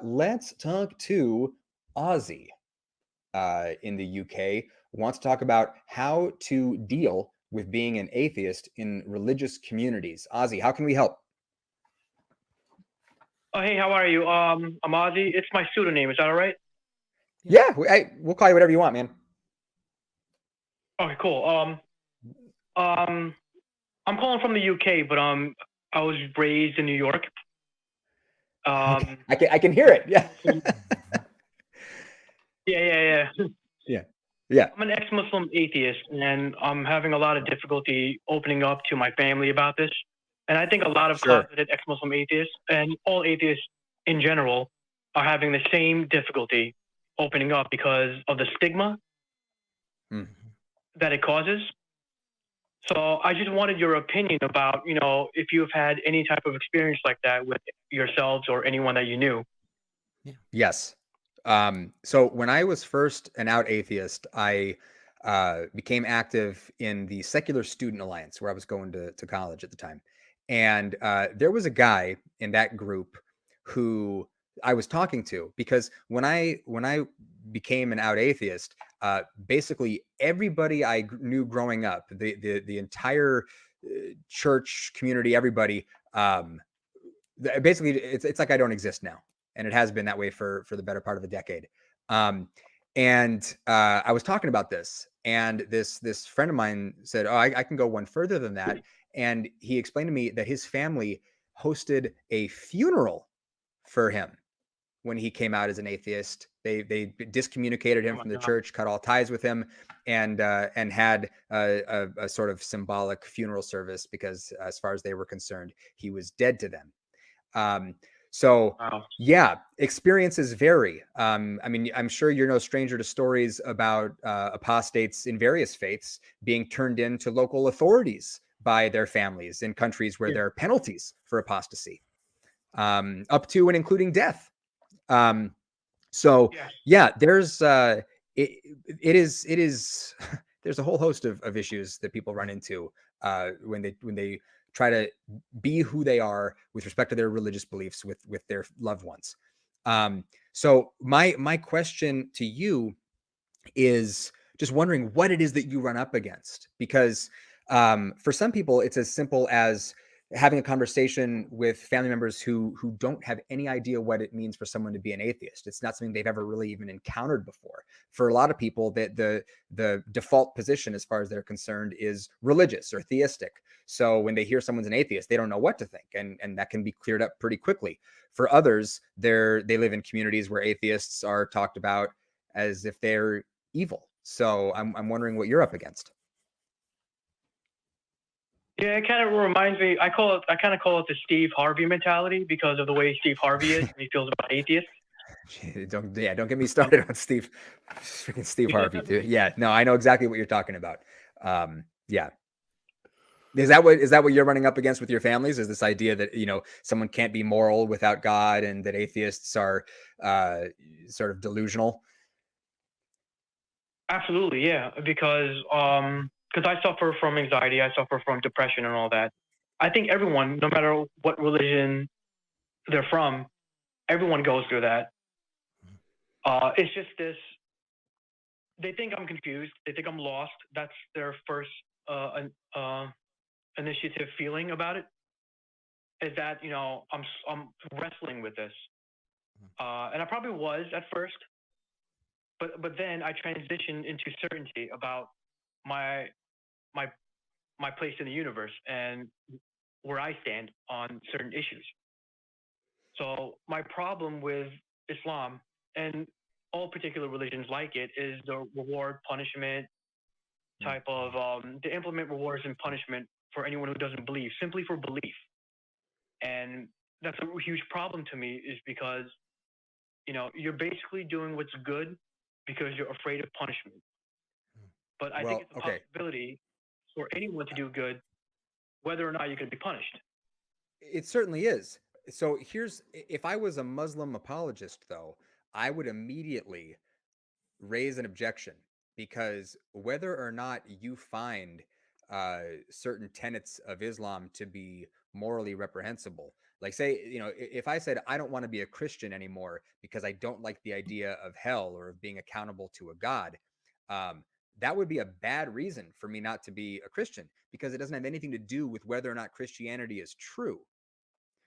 Let's talk to Ozzie in the UK. Wants to talk about how to deal with being an atheist in religious communities. Ozzie, how can we help? Oh, hey, how are you? I'm Ozzie. It's my pseudonym. Is that all right? Yeah, we'll call you whatever you want, man. Okay, cool. I'm calling from the UK, but I was raised in New York. Okay. I can hear it. Yeah. Yeah. Yeah. Yeah. I'm an ex-Muslim atheist, and I'm having a lot of difficulty opening up to my family about this. And I think a lot of Sure. closeted ex-Muslim atheists and all atheists in general are having the same difficulty opening up because of the stigma that it causes. So I just wanted your opinion about, if you've had any type of experience like that with yourselves or anyone that you knew. Yes. So when I was first an out atheist, I became active in the Secular Student Alliance, where I was going to college at the time. And there was a guy in that group who I was talking to, because when I became an out atheist, basically everybody I knew growing up, the entire church community, everybody, basically it's like I don't exist now, and it has been that way for the better part of a decade. And I was talking about this, and this friend of mine said, "Oh, I can go one further than that." And he explained to me that his family hosted a funeral for him when he came out as an atheist. They discommunicated him Oh my from the God. church, cut all ties with him, and had a sort of symbolic funeral service, because as far as they were concerned, he was dead to them. So Wow. yeah, experiences vary. I mean, I'm sure you're no stranger to stories about apostates in various faiths being turned into local authorities by their families in countries where there are penalties for apostasy, up to and including death. So Yes. yeah, there's it is there's a whole host of issues that people run into when they try to be who they are with respect to their religious beliefs with their loved ones. So my question to you is just wondering what it is that you run up against, because for some people it's as simple as having a conversation with family members who don't have any idea what it means for someone to be an atheist. It's not something they've ever really even encountered before. For a lot of people, that the default position as far as they're concerned is religious or theistic. So when they hear someone's an atheist, they don't know what to think, and that can be cleared up pretty quickly. For others, they live in communities where atheists are talked about as if they're evil. So I'm wondering what you're up against. Yeah, it kind of reminds me. I kind of call it the Steve Harvey mentality because of the way Steve Harvey is when he feels about atheists. Don't get me started on freaking Steve Harvey, dude. Yeah, no, I know exactly what you're talking about. Yeah. Is that what you're running up against with your families? Is this idea that someone can't be moral without God, and that atheists are sort of delusional? Absolutely, yeah. Because I suffer from anxiety, I suffer from depression and all that. I think everyone, no matter what religion they're from, everyone goes through that. It's just this. They think I'm confused. They think I'm lost. That's their first initiative feeling about it. Is that I'm wrestling with this, and I probably was at first, but then I transitioned into certainty about my my my place in the universe and where I stand on certain issues. So my problem with Islam and all particular religions like it is the reward punishment type of to implement rewards and punishment for anyone who doesn't believe, simply for belief. And that's a huge problem to me, is because you're basically doing what's good because you're afraid of punishment. But I think it's a possibility for anyone to do good, whether or not you're going to be punished. It certainly is. So if I was a Muslim apologist, though, I would immediately raise an objection, because whether or not you find certain tenets of Islam to be morally reprehensible, Like, say, if I said I don't want to be a Christian anymore because I don't like the idea of hell or of being accountable to a God, um, that would be a bad reason for me not to be a Christian, because it doesn't have anything to do with whether or not Christianity is true.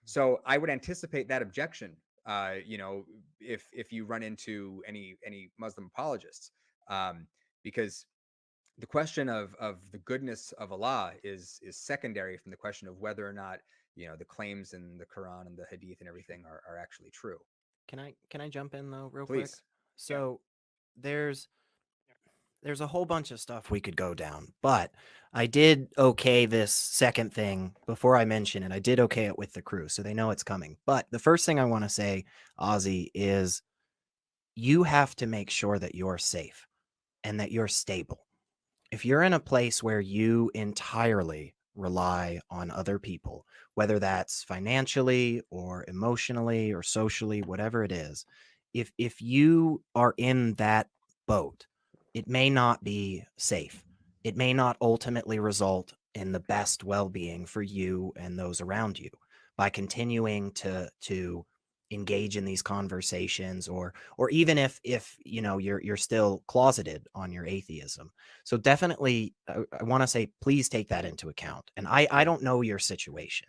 So I would anticipate that objection. If you run into any Muslim apologists, because the question of the goodness of Allah is secondary from the question of whether or not the claims in the Quran and the Hadith and everything are actually true. Can I jump in though real quick? Please. Yeah. So there's there's a whole bunch of stuff we could go down, but I did okay this second thing before I mention it. I did okay it with the crew, so they know it's coming. But the first thing I want to say, Ozzie, is you have to make sure that you're safe and that you're stable. If you're in a place where you entirely rely on other people, whether that's financially or emotionally or socially, whatever it is, if you are in that boat, it may not be safe. It may not ultimately result in the best well-being for you and those around you by continuing to engage in these conversations, or even if you're still closeted on your atheism. So definitely, I want to say, please take that into account. And I don't know your situation.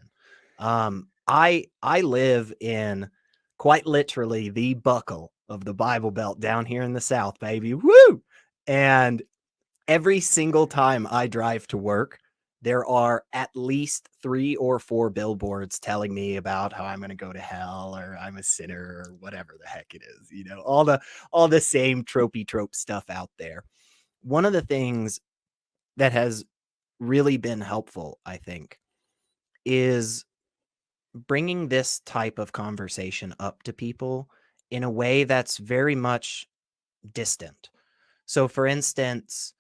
I live in quite literally the buckle of the Bible Belt down here in the South, baby. Woo! And every single time I drive to work, there are at least 3 or 4 billboards telling me about how I'm going to go to hell or I'm a sinner or whatever the heck it is. All the same tropey trope stuff out there. One of the things that has really been helpful, I think, is bringing this type of conversation up to people in a way that's very much distant. So, for instance,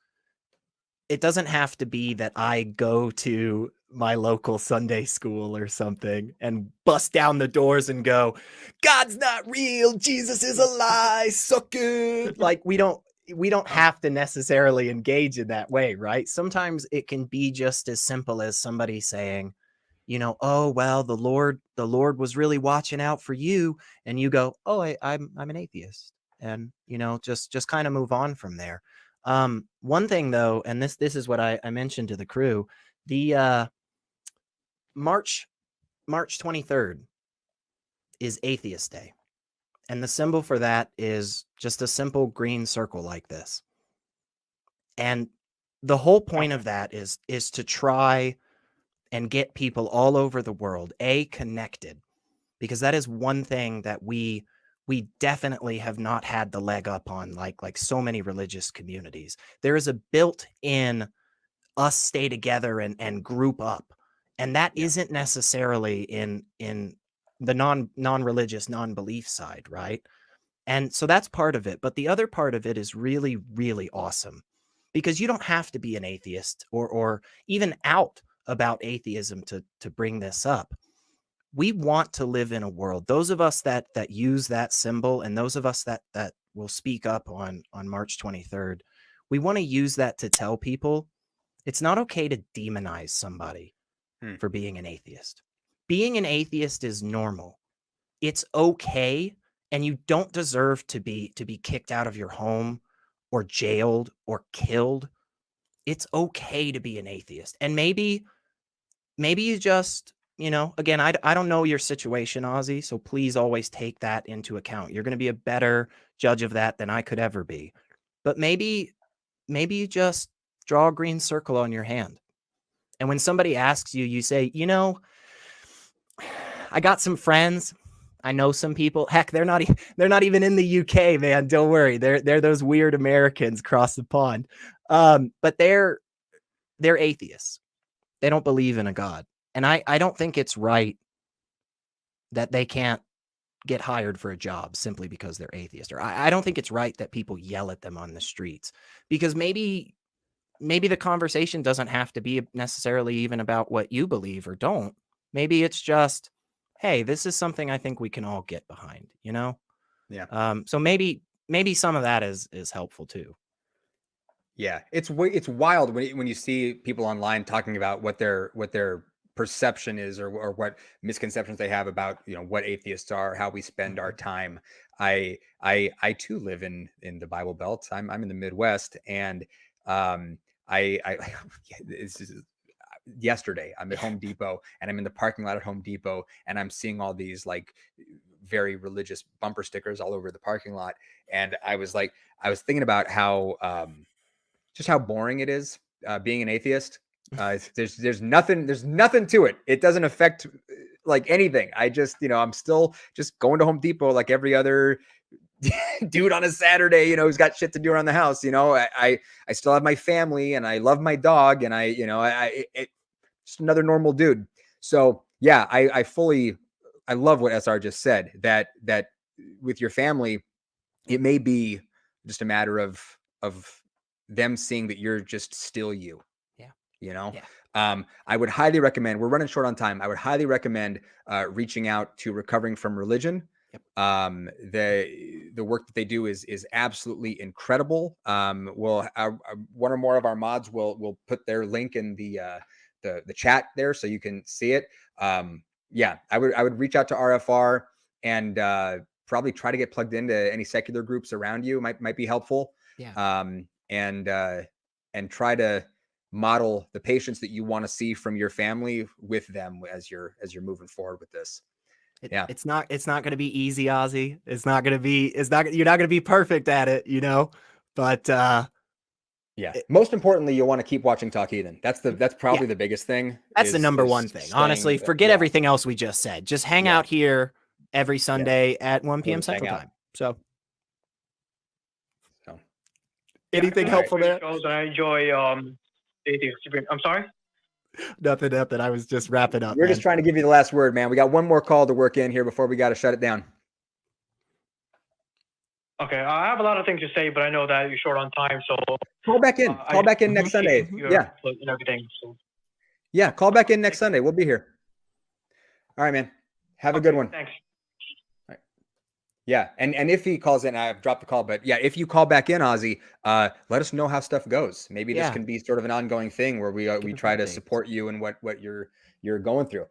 it doesn't have to be that I go to my local Sunday school or something and bust down the doors and go, God's not real, Jesus is a lie, suck it. Like we don't have to necessarily engage in that way, right? Sometimes it can be just as simple as somebody saying, oh well, the Lord was really watching out for you, and you go, oh, I'm an atheist, and just kind of move on from there. One thing though, and this is what I mentioned to the crew, the March 23rd is Atheist Day, and the symbol for that is just a simple green circle like this. And the whole point Okay. of that is to try and get people all over the world connected, because that is one thing that we definitely have not had the leg up on, like so many religious communities. There is a built-in us stay together and group up, and that Yeah. isn't necessarily in the non-religious non-belief side, right? And so that's part of it, but the other part of it is really really awesome, because you don't have to be an atheist or even out about atheism to bring this up. We want to live in a world, those of us that use that symbol, and those of us that will speak up on March 23rd, we want to use that to tell people it's not okay to demonize somebody Hmm. for being an atheist. Being an atheist is normal. It's okay, and you don't deserve to be kicked out of your home or jailed or killed. It's okay to be an atheist. And maybe you just, again, I don't know your situation, Ozzie, so please always take that into account. You're going to be a better judge of that than I could ever be. But maybe you just draw a green circle on your hand. And when somebody asks you, you say, I got some friends. I know some people. Heck, they're not even in the UK, man. Don't worry. They're those weird Americans across the pond. But they're atheists. They don't believe in a God. And I don't think it's right that they can't get hired for a job simply because they're atheist. Or I don't think it's right that people yell at them on the streets, because maybe the conversation doesn't have to be necessarily even about what you believe or don't. Maybe it's just, hey, this is something I think we can all get behind. Yeah. So maybe some of that is helpful too. Yeah, it's wild when you see people online talking about what their perception is, or what misconceptions they have about, you know, what atheists are, how we spend our time. I too live in the Bible Belt. I'm in the Midwest, and this is yesterday I'm at Home Depot, and I'm in the parking lot at Home Depot, and I'm seeing all these like very religious bumper stickers all over the parking lot, and I was thinking about how just how boring it is being an atheist. There's nothing to it. It doesn't affect like anything. I just, you know, I'm still just going to Home Depot like every other dude on a Saturday, you know, who's got shit to do around the house. You know, I still have my family, and I love my dog, and just another normal dude. So yeah, I love what SR just said, that with your family, it may be just a matter of them seeing that you're just still you. Yeah. You know? Yeah. I would highly recommend, we're running short on time, I would highly recommend reaching out to Recovering from Religion. Yep. The work that they do is absolutely incredible. We'll one or more of our mods will put their link in the chat there, so you can see it. Yeah, I would reach out to RFR, and probably try to get plugged into any secular groups around you. Might be helpful. Yeah. And try to model the patience that you want to see from your family with them as you're moving forward with this. It's not going to be easy, Ozzie. You're not going to be perfect at it, you know, but most importantly, you'll want to keep watching Talk Heathen. That's probably the biggest thing. That's the number one thing. Honestly, forget everything else we just said. Just hang out here every Sunday at 1 p.m. Central Time. So anything helpful there? I enjoy Atheist. I'm sorry? Nothing. I was just wrapping up. We're just trying to give you the last word, man. We got one more call to work in here before we got to shut it down. Okay, I have a lot of things to say, but I know that you're short on time, so call back in. Call back in next Sunday. Yeah. And everything. So. Yeah, call back in next Sunday. We'll be here. All right, man. Have a good one. Thanks. All right. Yeah, and if he calls in, I've dropped the call, but yeah, if you call back in, Ozzie, let us know how stuff goes. Maybe this can be sort of an ongoing thing where we try to support you in what you're going through.